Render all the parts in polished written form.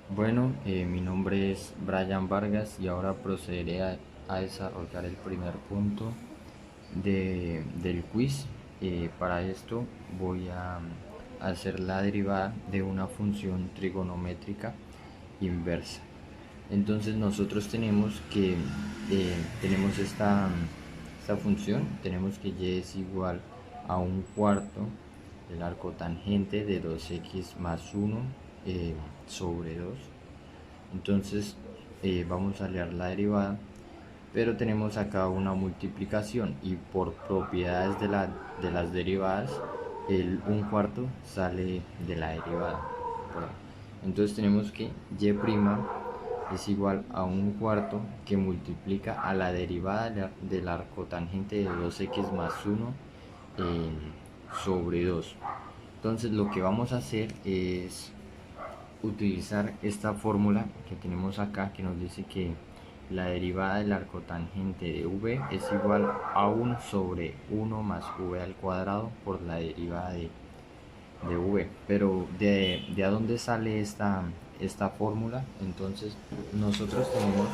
Mi nombre es Brian Vargas y ahora procederé a desarrollar el primer punto del quiz. Para esto voy a hacer la derivada de una función trigonométrica inversa. Entonces nosotros tenemos esta función, tenemos que y es igual a un cuarto del arco tangente de 2x más 1 sobre 2. Entonces vamos a leer la derivada, pero tenemos acá una multiplicación y por propiedades de las derivadas, un cuarto sale de la derivada. Entonces tenemos que y' es igual a un cuarto que multiplica a la derivada del arco tangente de 2x más 1 sobre 2. Entonces lo que vamos a hacer es utilizar esta fórmula que tenemos acá, que nos dice que la derivada del arco tangente de v es igual a 1 sobre 1 más v al cuadrado por la derivada de v. Pero de a dónde sale esta fórmula. Entonces nosotros tenemos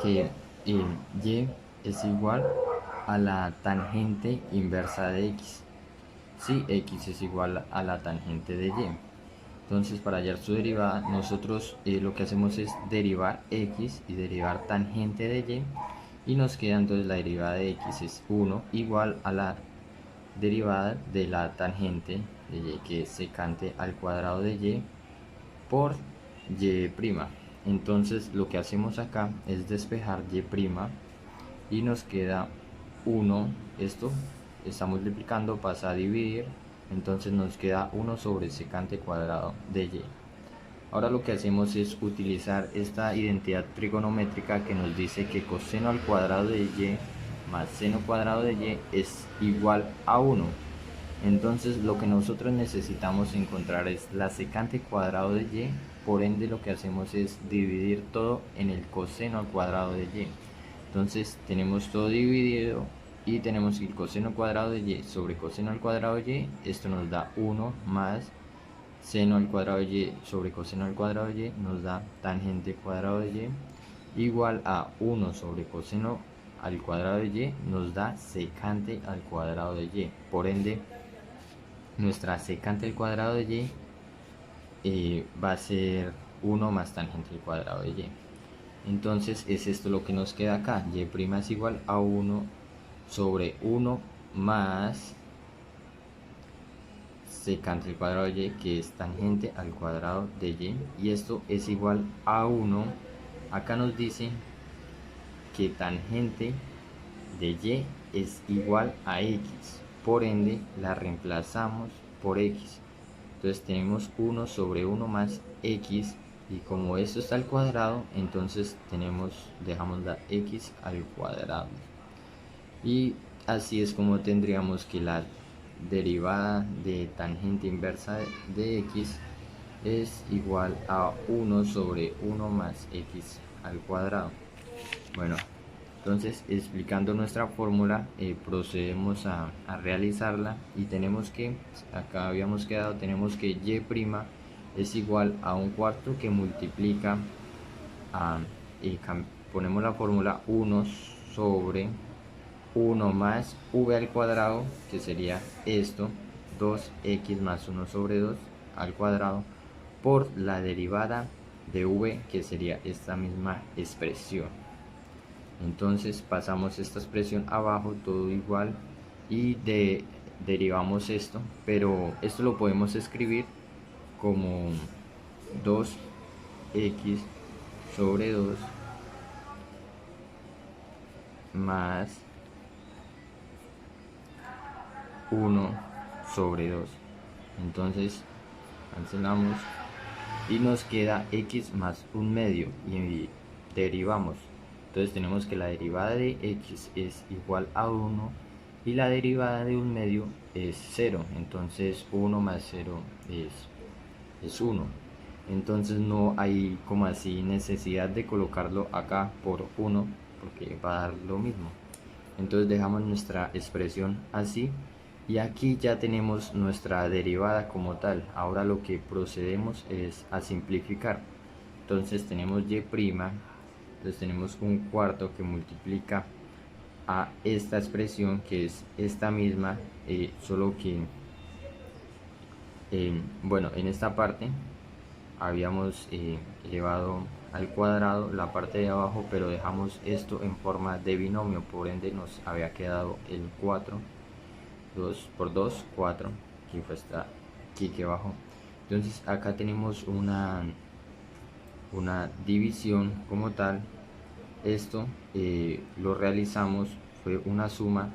que y es igual a la tangente inversa de x. Si x es igual a la tangente de y, entonces para hallar su derivada nosotros lo que hacemos es derivar x y derivar tangente de y nos queda entonces la derivada de x es 1 igual a la derivada de la tangente de y, que es secante al cuadrado de y por y'. Entonces lo que hacemos acá es despejar y' y nos queda 1. Esto está multiplicando, pasa a dividir, entonces nos queda 1 sobre secante cuadrado de y. Ahora lo que hacemos es utilizar esta identidad trigonométrica que nos dice que coseno al cuadrado de y más seno cuadrado de y es igual a 1. Entonces lo que nosotros necesitamos encontrar es la secante cuadrado de y, por ende lo que hacemos es dividir todo en el coseno al cuadrado de y. Entonces tenemos todo dividido y tenemos que el coseno cuadrado de y sobre coseno al cuadrado de y, esto nos da 1 más seno al cuadrado de y sobre coseno al cuadrado de y, nos da tangente cuadrado de y, igual a 1 sobre coseno al cuadrado de y, nos da secante al cuadrado de y. Por ende, nuestra secante al cuadrado de y va a ser 1 más tangente al cuadrado de y. Entonces es esto lo que nos queda acá, y' es igual a 1 sobre 1 más secante al cuadrado de y, que es tangente al cuadrado de y esto es igual a 1. Acá nos dice que tangente de y es igual a x, por ende la reemplazamos por x. Entonces tenemos 1 sobre 1 más x, y como esto está al cuadrado, entonces dejamos la x al cuadrado. Y así es como tendríamos que la derivada de tangente inversa de x es igual a 1 sobre 1 más x al cuadrado. Bueno, entonces explicando nuestra fórmula, procedemos a realizarla y tenemos que, acá habíamos quedado, tenemos que y' es igual a un cuarto que multiplica a, ponemos la fórmula 1 sobre 1 más v al cuadrado, que sería esto, 2x más 1 sobre 2 al cuadrado, por la derivada de v, que sería esta misma expresión. Entonces pasamos esta expresión abajo, todo igual, y derivamos esto, pero esto lo podemos escribir como 2x sobre 2 más 1 sobre 2. Entonces cancelamos y nos queda x más un medio y derivamos. Entonces tenemos que la derivada de x es igual a 1 y la derivada de un medio es 0. Entonces 1 más 0 es 1. Entonces no hay como así necesidad de colocarlo acá por 1, porque va a dar lo mismo. Entonces dejamos nuestra expresión así Y aquí ya tenemos nuestra derivada como tal. Ahora lo que procedemos es a simplificar. Entonces tenemos y', entonces tenemos un cuarto que multiplica a esta expresión que es esta misma, solo que, bueno, en esta parte habíamos elevado al cuadrado la parte de abajo, pero dejamos esto en forma de binomio, por ende nos había quedado el 4, 2 por 2, 4, aquí fue esta, aquí que abajo. Entonces acá tenemos una división como tal. Esto lo realizamos, fue una suma,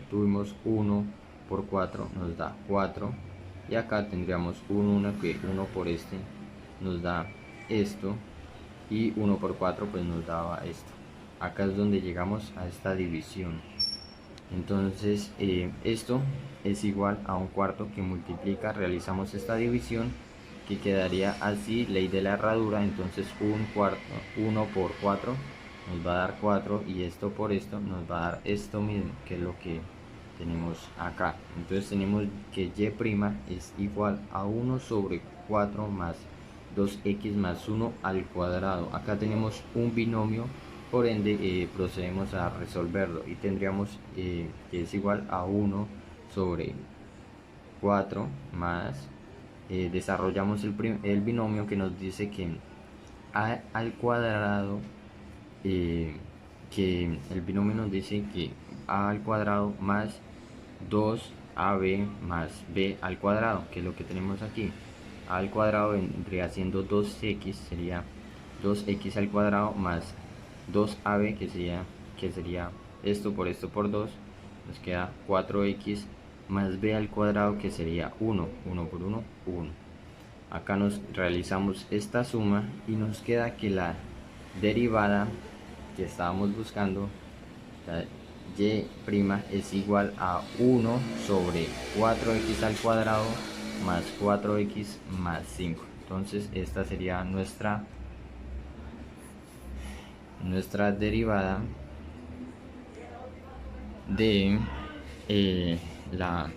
tuvimos 1 por 4 nos da 4, y acá tendríamos 1 que 1 por este nos da esto, y 1 por 4 pues nos daba esto. Acá es donde llegamos a esta división. Entonces esto es igual a un cuarto que multiplica, realizamos esta división que quedaría así, ley de la herradura. Entonces un cuarto, 1 por 4 nos va a dar 4, y esto por esto nos va a dar esto mismo, que es lo que tenemos acá. Entonces tenemos que y' es igual a 1 sobre 4 más 2x más 1 al cuadrado. Acá tenemos un binomio, por ende procedemos a resolverlo y tendríamos que es igual a 1 sobre 4 más, desarrollamos el binomio que nos dice que a al cuadrado, que el binomio nos dice que a al cuadrado más 2ab más b al cuadrado, que es lo que tenemos aquí. A al cuadrado vendría siendo 2x, sería 2x al cuadrado más 2ab, que sería esto por 2, nos queda 4x más b al cuadrado, que sería 1 por 1, 1. Acá nos realizamos esta suma y nos queda que la derivada que estábamos buscando, la y' es igual a 1 sobre 4x al cuadrado más 4x más 5. Entonces esta sería nuestra derivada de la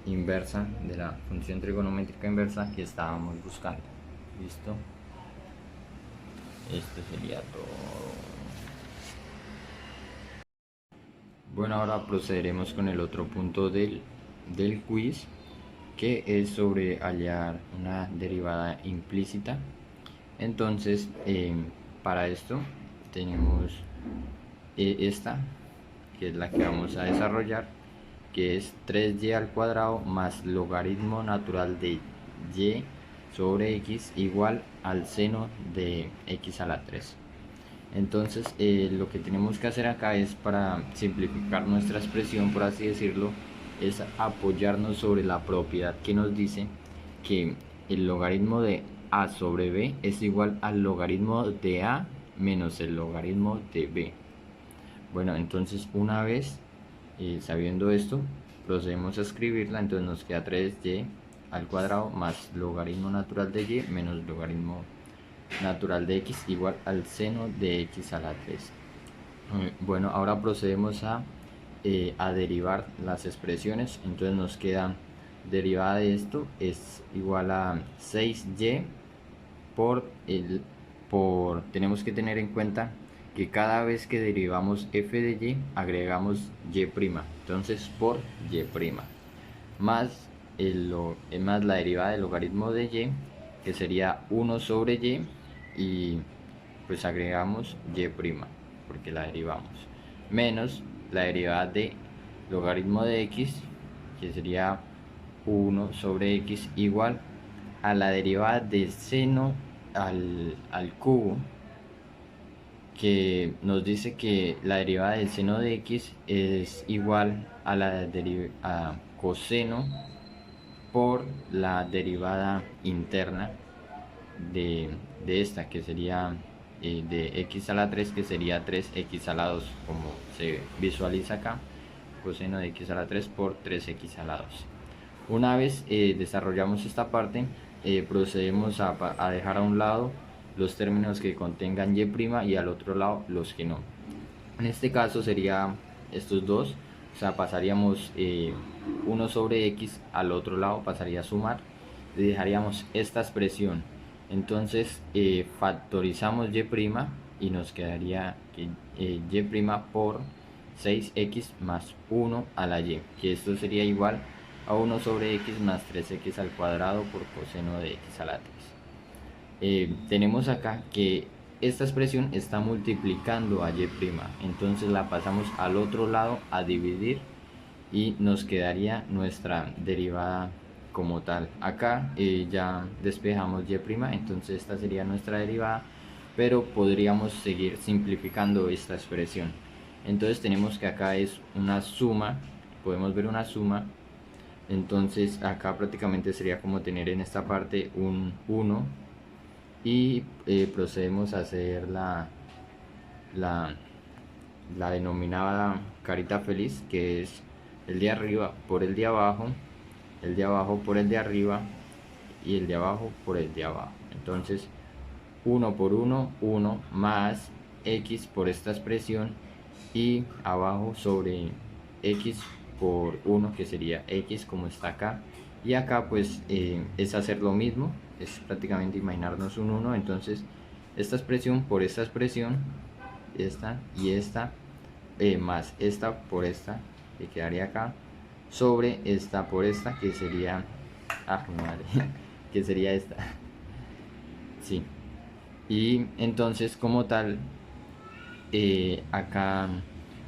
inversa, de la función trigonométrica inversa que estábamos buscando. ¿Listo? Esto sería todo. Bueno, ahora procederemos con el otro punto del quiz, que es sobre hallar una derivada implícita. Entonces, para esto tenemos esta, que es la que vamos a desarrollar, que es 3y al cuadrado más logaritmo natural de y sobre x igual al seno de x a la 3. Entonces lo que tenemos que hacer acá es, para simplificar nuestra expresión, por así decirlo, es apoyarnos sobre la propiedad que nos dice que el logaritmo de a sobre b es igual al logaritmo de a menos el logaritmo de b. Bueno, entonces una vez sabiendo esto, procedemos a escribirla. Entonces nos queda 3y al cuadrado más logaritmo natural de y menos logaritmo natural de x igual al seno de x a la 3. Bueno, ahora procedemos a derivar las expresiones. Entonces nos queda derivada de esto es igual a 6y tenemos que tener en cuenta que cada vez que derivamos f de y agregamos y', entonces por y', más más la derivada del logaritmo de y, que sería 1 sobre y pues agregamos y', porque la derivamos, menos la derivada de logaritmo de x, que sería 1 sobre x igual a la derivada de seno al cubo, que nos dice que la derivada del seno de x es igual a la coseno por la derivada interna de esta, que sería de x a la 3, que sería 3x a la 2, como se visualiza acá, coseno de x a la 3 por 3x a la 2. Una vez desarrollamos esta parte, procedemos a dejar a un lado los términos que contengan y' y al otro lado los que no. En este caso sería estos dos, o sea, pasaríamos 1 sobre x, al otro lado pasaría a sumar y dejaríamos esta expresión. Entonces factorizamos y' y nos quedaría que y' por 6x más 1 a la y, que esto sería igual a 1 sobre x más 3x al cuadrado por coseno de x a la 3. Tenemos acá que esta expresión está multiplicando a y', entonces la pasamos al otro lado a dividir y nos quedaría nuestra derivada como tal. Acá ya despejamos y', entonces esta sería nuestra derivada, pero podríamos seguir simplificando esta expresión. Entonces tenemos que acá es una suma, podemos ver una suma, entonces acá prácticamente sería como tener en esta parte un 1 y procedemos a hacer la denominada carita feliz, que es el de arriba por el de abajo, el de abajo por el de arriba y el de abajo por el de abajo. Entonces 1 por 1, 1 más x por esta expresión y abajo sobre x por 1, que sería x como está acá, y acá pues es hacer lo mismo, es prácticamente imaginarnos un 1, entonces esta expresión por esta expresión, esta y esta, más esta por esta, que quedaría acá, sobre esta por esta, que sería, madre, que sería esta, sí. Y entonces como tal, acá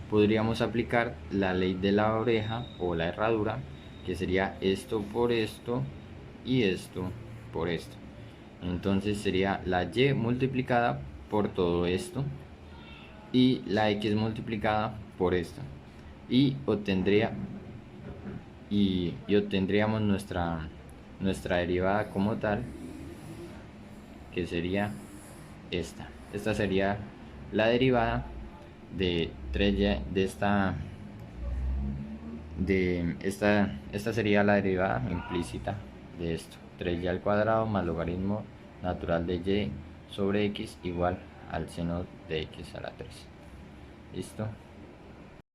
podríamos aplicar la ley de la oreja o la herradura, que sería esto por esto y esto por esto. Entonces sería la y multiplicada por todo esto y la x multiplicada por esto, y obtendríamos nuestra derivada como tal, que sería esta sería la derivada de 3y, esta sería la derivada implícita de esto, 3y al cuadrado más logaritmo natural de y sobre x igual al seno de x a la 3. ¿Listo?